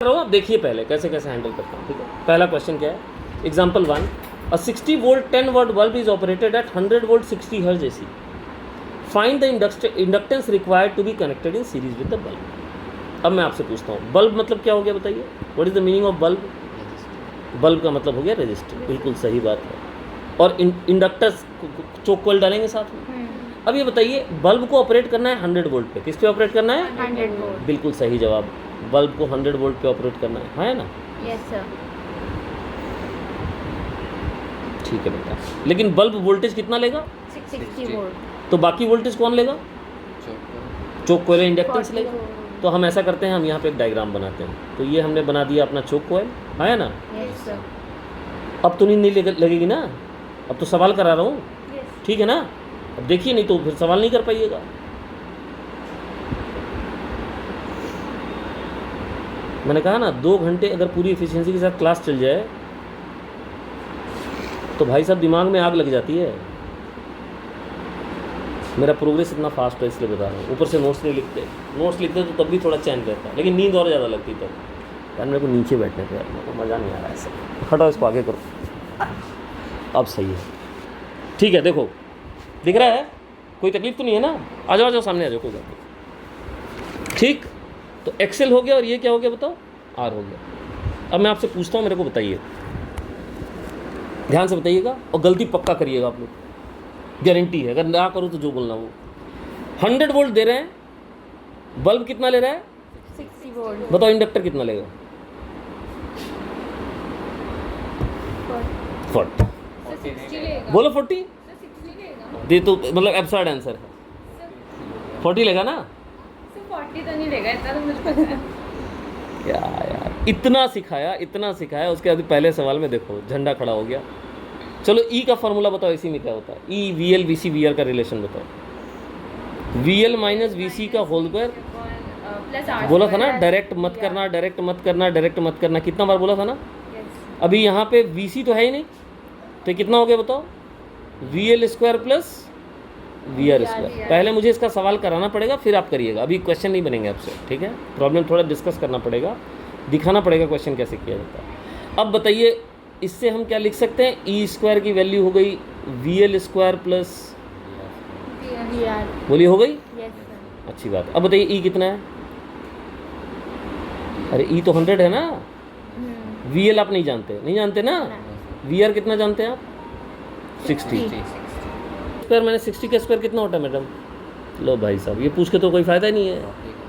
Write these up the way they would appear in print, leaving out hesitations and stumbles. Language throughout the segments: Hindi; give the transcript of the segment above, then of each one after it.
रहा हूँ, आप देखिए पहले कैसे कैसे हैंडल करता हूँ, ठीक है। पहला क्वेश्चन क्या है, example 1, a 60 volt 10 watt bulb is operated at 100 volt 60 hertz AC. Find the inductance required to be connected in series with the bulb. अब मैं आपसे पूछता हूँ, बल्ब मतलब क्या हो गया बताइए, what is the meaning of bulb? Bulb का मतलब हो गया रेजिस्टर, बिल्कुल सही बात है। और इंडक्टर्स चोक कोयल डालेंगे साथ में। अब ये बताइए, बल्ब को ऑपरेट करना है 100 वोल्ट पे, किस पे ऑपरेट करना है? 100 वोल्ट। बिल्कुल सही जवाब, बल्ब को 100 वोल्ट पे ऑपरेट करना है ना? Yes sir. ठीक है बेटा, लेकिन बल्ब वोल्टेज कितना लेगा? 60 वोल्ट। तो बाकी वोल्टेज कौन लेगा? चोक कोयल इंडक्टेंस 40 लेगा। वोल्ट। तो हम ऐसा करते हैं, हम यहाँ पे एक डायग्राम बनाते हैं। तो ये हमने बना दिया अपना चोक कोयल, है ना? Yes sir. अब तो नींद नहीं लगेगी ना, अब तो सवाल करा रहा हूँ, यस। ठीक है ना? अब देखिए, नहीं तो फिर सवाल नहीं कर पाइएगा। मैंने कहा ना, 2 घंटे अगर पूरी एफिशिएंसी के साथ क्लास चल जाए तो भाई साहब दिमाग में आग लग जाती है। मेरा प्रोग्रेस इतना फास्ट है इसलिए बता रहा हूँ। ऊपर से नोट्स नहीं लिखते, नोट्स लिखते तो तब भी थोड़ा चैन रहता, लेकिन नींद और ज़्यादा लगती तब। यार मेरे को नीचे बैठने पे यार मेरे को मज़ा नहीं आ रहा है ऐसा। हटाओ इसको, आगे करो। अब सही है, ठीक है। देखो दिख रहा है, कोई तकलीफ तो नहीं है ना? आ जाओ आ जाओ, सामने आ जाओ, कोई बात नहीं। ठीक, तो एक्सेल हो गया, और ये क्या हो गया बताओ? आर हो गया। अब मैं आपसे पूछता हूँ, मेरे को बताइए, ध्यान से बताइएगा और गलती पक्का करिएगा आप लोग, गारंटी है। अगर ना करो तो जो बोलना वो। 100 वोल्ट दे रहे हैं, बल्ब कितना ले रहा है? 60 वोल्ट। बताओ इंडक्टर कितना लेगा? 40। 60 लेगा। बोलो 40 सर 60 लेगा। दे, तो मतलब एब्सर्ड आंसर है। 40 लेगा ना? सर 40 तो नहीं लेगा, इतना तो मुझे पता है। क्या यार, इतना सिखाया, उसके बाद पहले सवाल में देखो झंडा खड़ा हो गया। चलो ई का फॉर्मूला बताओ, इसी में क्या होता है? ई VL VC VR का रिलेशन बताओ। VL माइनस VC का होल स्क्वायर, बोला था ना डायरेक्ट मत करना, डायरेक्ट मत करना, डायरेक्ट मत करना, कितना बार बोला था ना? अभी यहाँ पे VC तो है ही नहीं, तो कितना हो गया बताओ? VL square plus VR square. पहले मुझे इसका सवाल कराना पड़ेगा, फिर आप करिएगा। अभी क्वेश्चन नहीं बनेंगे आपसे, ठीक है? प्रॉब्लम थोड़ा डिस्कस करना पड़ेगा, दिखाना पड़ेगा क्वेश्चन कैसे किया जाता है। अब बताइए, इससे हम क्या लिख सकते हैं? ई स्क्वायर की वैल्यू हो गई VL स्क्वायर प्लस VR। बोलिए, हो गई? Yes sir. अच्छी बात। अब बताइए ई कितना है? अरे ई तो 100 है ना? VL आप नहीं जानते ना? VR कितना जानते हैं आप? 60 स्क्वायर मैंने 60 का स्क्वायर कितना होता है मैडम? लो भाई साहब, ये पूछ के तो कोई फ़ायदा नहीं है,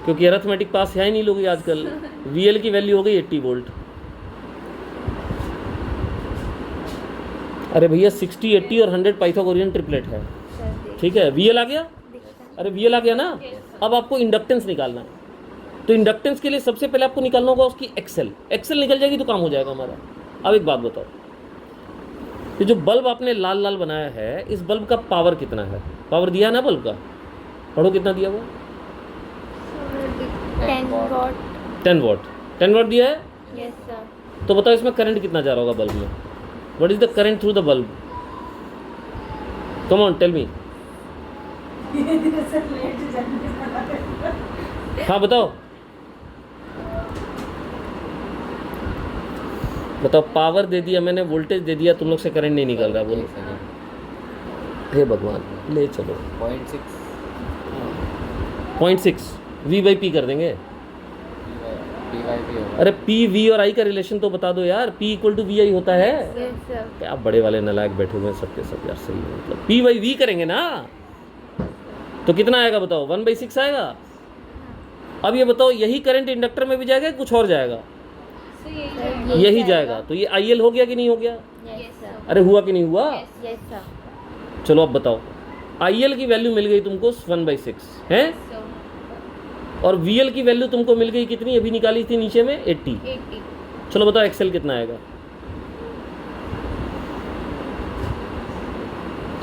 क्योंकि अरिथमेटिक पास है ही नहीं लोग आजकल। VL की वैल्यू हो गई 80 वोल्ट। अरे भैया 60, 80 और 100 पाइथागोरियन ट्रिपलेट है, ठीक है? VL आ गया? अरे VL आ गया ना? अब आपको इंडक्टेंस निकालना है। तो इंडक्टेंस के लिए सबसे पहले आपको निकालना होगा उसकी एक्सेल निकल जाएगी तो काम हो जाएगा हमारा। अब एक बात बताओ, ये जो बल्ब आपने लाल लाल बनाया है, इस बल्ब का पावर कितना है? पावर दिया है ना बल्ब का? पढ़ो कितना दिया हुआ? 10 वॉट। 10 वॉट। 10 वॉट दिया है। Yes sir. तो बताओ इसमें करंट कितना जा रहा होगा बल्ब में? What is the current through the bulb? Come on tell me. हाँ बताओ बताओ। पावर दे दिया मैंने, वोल्टेज दे दिया, तुम लोग से करंट नहीं निकल रहा। बोलो हे भगवान, ले चलो 0.6 V/P कर देंगे। अरे P V और I का रिलेशन तो बता दो यार। P = VI होता है। Yes sir. क्या बड़े वाले नालायक बैठे हुए हैं सबके सब यार। सही है, मतलब P/V करेंगे ना तो कितना आएगा बताओ? 1/6 आएगा। अब ये बताओ, यही करंट इंडक्टर में भी जाएगा, कुछ और जाएगा? यही जाएगा। तो ये IL हो गया कि नहीं हो गया? Yes sir. अरे हुआ कि नहीं हुआ? Yes sir. चलो अब बताओ, IL की वैल्यू मिल गई तुमको 1/6 है, और VL की वैल्यू तुमको मिल गई कितनी? अभी निकाली थी नीचे में 80। चलो बताओ एक्सेल कितना आएगा?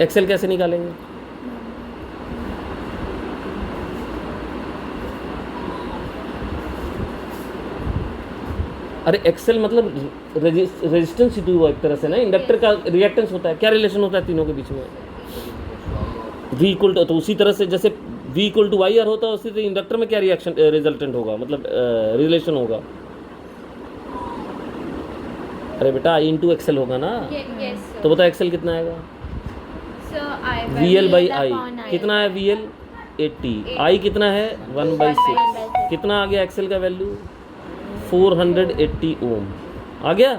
एक्सेल कैसे निकालेंगे? अरे एक्सेल मतलब रेजिस्टेंस हुआ एक तरह से ना, इंडक्टर का रिएक्टेंस होता है। क्या रिलेशन होता है तीनों के बीच में? V = तो उसी तरह से जैसे V = YR होता है, उसी तरह इंडक्टर में क्या रिएक्शन रिजल्टेंट होगा, मतलब रिलेशन होगा? अरे बेटा आई इंटू एक्सएल होगा ना, Yes, sir. तो बताओ एक्सएल कितना आएगा? So I V L by I upon I. कितना है? वी एल 80, आई कितना है? 1/6। कितना आ गया एक्सएल का वैल्यू? 480 ओम आ गया।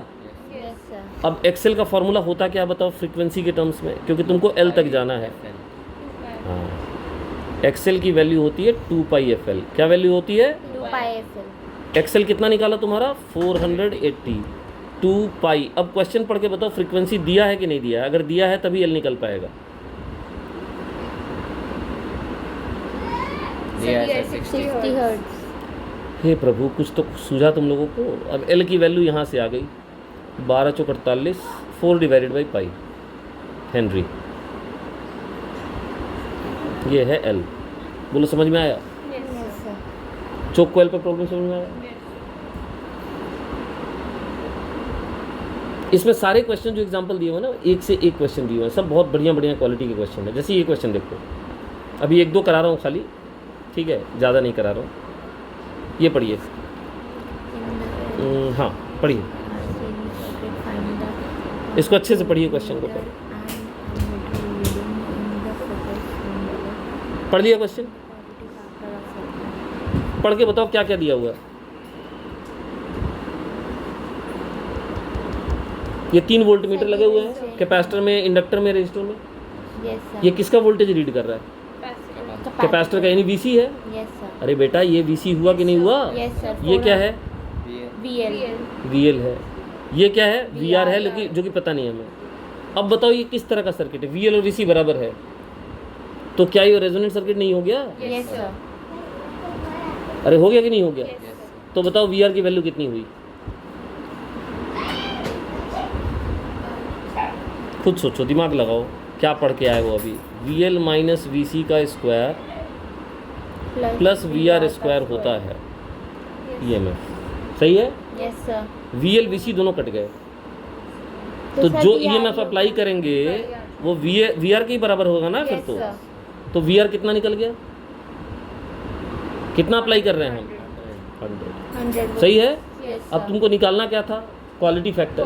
Yes, sir. अब एक्सेल का फॉर्मूला होता क्या बताओ फ्रीक्वेंसी के टर्म्स में, क्योंकि तुमको एल तक जाना है। हाँ, एक्सेल की वैल्यू होती है 2πfl। क्या वैल्यू होती है? 2πfl. एक्सेल कितना निकाला तुम्हारा? 480 2π। अब क्वेश्चन पढ़ के बताओ फ्रीक्वेंसी दिया है कि नहीं दिया है? अगर दिया है तभी एल निकल पाएगा। दिया है सर 60 hertz. हे प्रभु कुछ तो सूझा तुम लोगों को। अब एल की वैल्यू यहाँ से आ गई 12 चौक 48 4/π हेनरी। ये है एल। बोलो समझ में आया? Yes, sir. चौक को एल पर प्रॉब्लम समझ में आया? इसमें सारे क्वेश्चन जो एग्जांपल दिए हुए ना, एक से एक क्वेश्चन दिए हुए हैं, सब बहुत बढ़िया बढ़िया क्वालिटी के क्वेश्चन है। जैसे ये क्वेश्चन देखो, अभी 1-2 करा रहा हूँ खाली, ठीक है, ज़्यादा नहीं करा रहा हूँ। ये पढ़िए। हाँ पढ़िए, इसको अच्छे से पढ़िए, क्वेश्चन को पढ़िए। पढ़ लिया क्वेश्चन? पढ़ के बताओ क्या क्या दिया हुआ है। ये 3 वोल्ट मीटर लगे हुए हैं कैपेसिटर में, इंडक्टर में, रेजिस्टर में। Yes, sir. ये किसका वोल्टेज रीड कर रहा है? कैपेसिटर का, यानी वीसी है। Yes, sir. अरे बेटा ये वीसी हुआ कि नहीं हुआ? Yes, sir. ये क्या है? VL. वीएल है। ये क्या है? वीआर है, लेकिन जो कि पता नहीं है हमें। अब बताओ ये किस तरह का सर्किट है? वीएल और वीसी बराबर है, तो क्या ये रेजोनेंट सर्किट नहीं हो गया? Yes, sir. अरे हो गया कि नहीं हो गया? तो बताओ वीआर की वैल्यू कितनी हुई? खुद सोचो, दिमाग लगाओ, क्या पढ़ के आए हो अभी? वीएल माइनस वीसी का स्क्वायर प्लस वीआर स्क्वायर होता है ईएमएफ। सही है? Yes, sir. वीएल वीसी दोनों कट गए, तो सर जो VR ईएमएफ अप्लाई करेंगे वो वीआर के ही बराबर होगा ना फिर। Yes, sir. तो वीआर कितना निकल गया? कितना अप्लाई कर रहे हैं हम? 100। 100. सही है? Yes, sir. अब तुमको निकालना क्या था? Quality factor.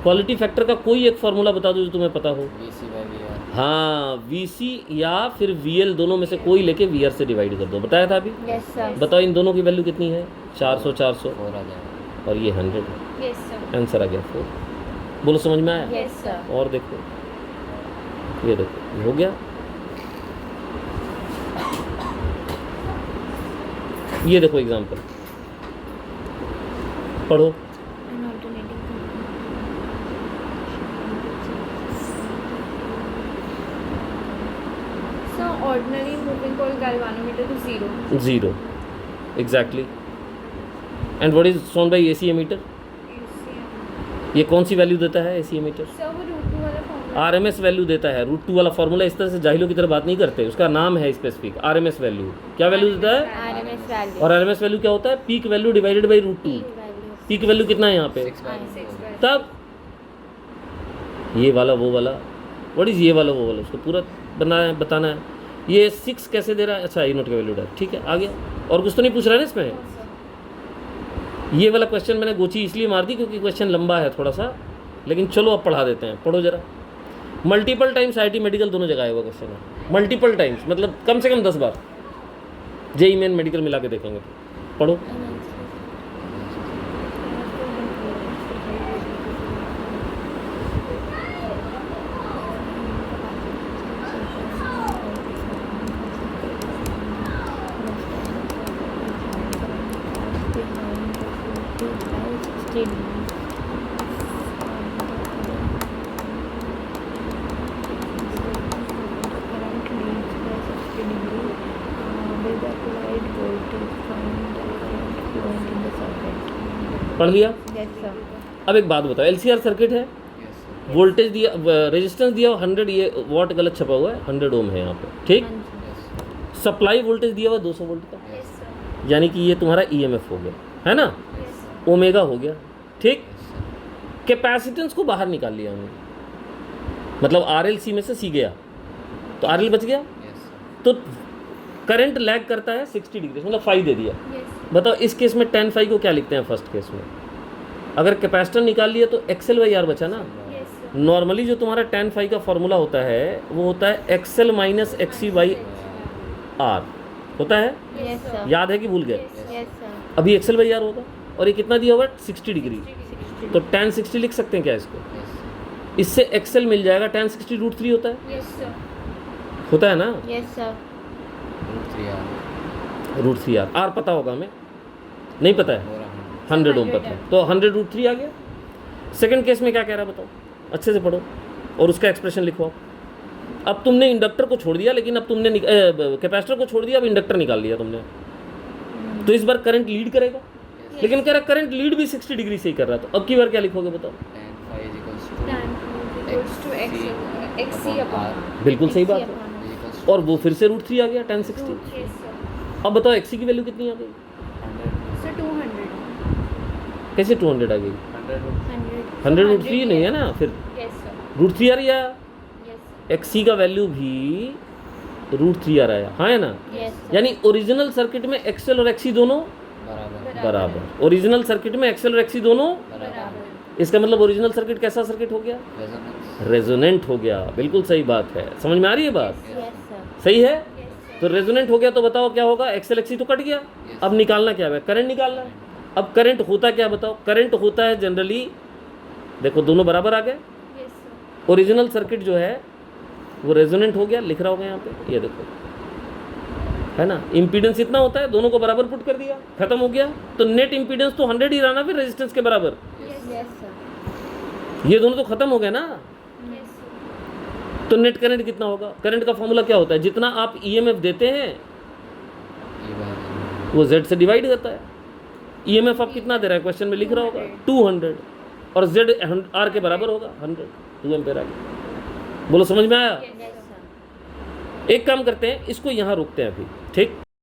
क्वालिटी फैक्टर का कोई एक फॉर्मूला बता दो जो तुम्हें पता हो। VC/VR। हाँ, वीसी या फिर वीएल, दोनों में से कोई लेके वीआर से डिवाइड कर दो। बताया था अभी? Yes, sir. बताओ इन दोनों की वैल्यू कितनी है? 400 400 4 आ जाएगा। और ये 100। Yes, sir. आंसर आ गया 4। बोलो समझ में आया? Yes, sir. और देखो, ये देखो, ये हो गया। ये देखो एग्जांपल, पढ़ो। An alternating So ordinary moving coil galvanometer to 0. 0 exactly. And what is shown by AC ammeter? ये कौन सी वैल्यू देता है एसी एमीटर? So वो root 2 वाला formula. आरएमएस वैल्यू देता है। √2 वाला फॉर्मूला इस तरह से जाहिलों की तरह बात नहीं करते, उसका नाम है स्पेसिफिक आरएमएस वैल्यू। क्या वैल्यू देता है? RMS value. और आरएमएस वैल्यू क्या होता है? Peak value divided by √2। Value. Peak value कितना है यहाँ पे? 6/4। तब ये वाला वो वाला, व्हाट इज ये वाला वो वाला, उसको पूरा बताना है। ये 6 कैसे दे रहा है? अच्छा, ये नोट का वैल्यू है, ठीक है, आ गया। और कुछ तो नहीं पूछ रहा है ना इसमें? ये वाला क्वेश्चन मैंने गोची इसलिए मार दी क्योंकि क्वेश्चन लंबा है थोड़ा सा, लेकिन चलो अब पढ़ा देते हैं। पढ़ो जरा। मल्टीपल टाइम्स आईटी मेडिकल दोनों जगह आया हुआ क्वेश्चन है। मल्टीपल टाइम्स मतलब कम से कम 10 बार। जेई मेन मेडिकल मिला के देखेंगे तो। पढ़ो। पढ़ लिया? Yes, sir. अब एक बात बताओ, एलसीआर सर्किट है, Yes, sir। वोल्टेज दिया, रेजिस्टेंस दिया 100, ये वॉट गलत छपा हुआ है, 100 ओम है यहाँ पे, ठीक। हाँ जी. Yes, सप्लाई वोल्टेज दिया हुआ 200 वोल्ट का, Yes, sir. यानी कि ये तुम्हारा ईएमएफ हो गया, है ना, Yes, sir. ओमेगा हो गया, ठीक। yes, sir। कैपेसिटेंस को बाहर निकाल लिया हमने, मतलब आरएल सी में से सी गया तो आरएल बच गया, Yes, sir। तो करंट लैग करता है 60 डिग्री, मतलब 5 दे दिया। Yes. बताओ इस केस में tan phi को क्या लिखते हैं फर्स्ट केस में? अगर कैपेसिटर निकाल लिया तो एक्सएल बाई आर बचा ना। Yes, sir. नॉर्मली जो तुम्हारा tan फाई का फॉर्मूला होता है वो होता है XL minus XC by R होता है, Yes, sir. याद है कि भूल गए? Yes, sir. अभी एक्सएल बाई आर होगा और ये कितना दिया हुआ है 60 डिग्री, तो tan 60 लिख सकते हैं क्या इसको? इससे एक्सएल मिल जाएगा, tan 60 रूट 3 होता है, Yes, sir. होता है ना, Yes, sir. Root 3 R. R पता होगा हमें, नहीं पता है? 100 ओम पता है, तो 100 रूट 3 आ गया। सेकंड केस में क्या कह रहा है बताओ, अच्छे से पढ़ो और उसका एक्सप्रेशन लिखो आप। अब तुमने इंडक्टर को छोड़ दिया, लेकिन अब तुमने कैपेसिटर को छोड़ दिया, अब इंडक्टर निकाल लिया तुमने, तो इस बार करंट लीड करेगा, लेकिन कह रहा करंट लीड भी 60 डिग्री से ही कर रहा है, तो अब की बार क्या लिखोगे बताओ? Tan equals to XC upon R. बिल्कुल सही बात है, है। और वो फिर से रूट 3 आ गया tan 60। Yes, sir. अब बताओ एक्सी की वैल्यू कितनी आ गई? Sir, 200. कैसे 200 आ गई? 100. 100 रूट 3 नहीं है ना, फिर Yes, sir. रूट 3 आ रही है, Yes. एक्सी का वैल्यू भी रूट 3 आ रहा है, हाँ है ना। Yes, sir. यानी ओरिजिनल सर्किट में एक्सएल और एक्सी दोनों बराबर, ओरिजिनल सर्किट में एक्सएल और एक्सी दोनों, बराबर. इसका मतलब ओरिजिनल सर्किट कैसा सर्किट हो गया? रेजोनेंट हो गया। बिल्कुल सही बात है, समझ में आ रही है बात? Yes, sir. सही है, Yes, sir. तो रेजोनेंट हो गया तो बताओ क्या होगा? एक्सएल एक्सी तो कट गया, अब निकालना क्या है? करंट निकालना है। अब करंट होता क्या बताओ? करंट होता है जनरली, देखो दोनों बराबर आ गए, Yes, sir. ओरिजिनल सर्किट जो है वो रेजोनेंट हो गया, लिख रहा होगा यहाँ पे, ये देखो है ना। इम्पीडेंस इतना होता है, दोनों को बराबर पुट कर दिया, खत्म हो गया, तो नेट इम्पीडेंस तो 100 ही रहना फिर रेजिस्टेंस के बराबर, Yes, sir. ये दोनों तो खत्म हो गए ना। Yes, sir. तो नेट करंट कितना होगा? करंट का फॉर्मूला क्या होता है? जितना आप ईएमएफ देते हैं वो जेड से डिवाइड करता है। ईएमएफ आप कितना दे रहा है? क्वेश्चन में लिख रहा होगा 200, और जेड आर के बराबर होगा 100, 2 एम्पेयर आ गया। बोलो समझ में आया? Yes, sir. एक काम करते हैं, इसको यहाँ रोकते हैं अभी, ठीक।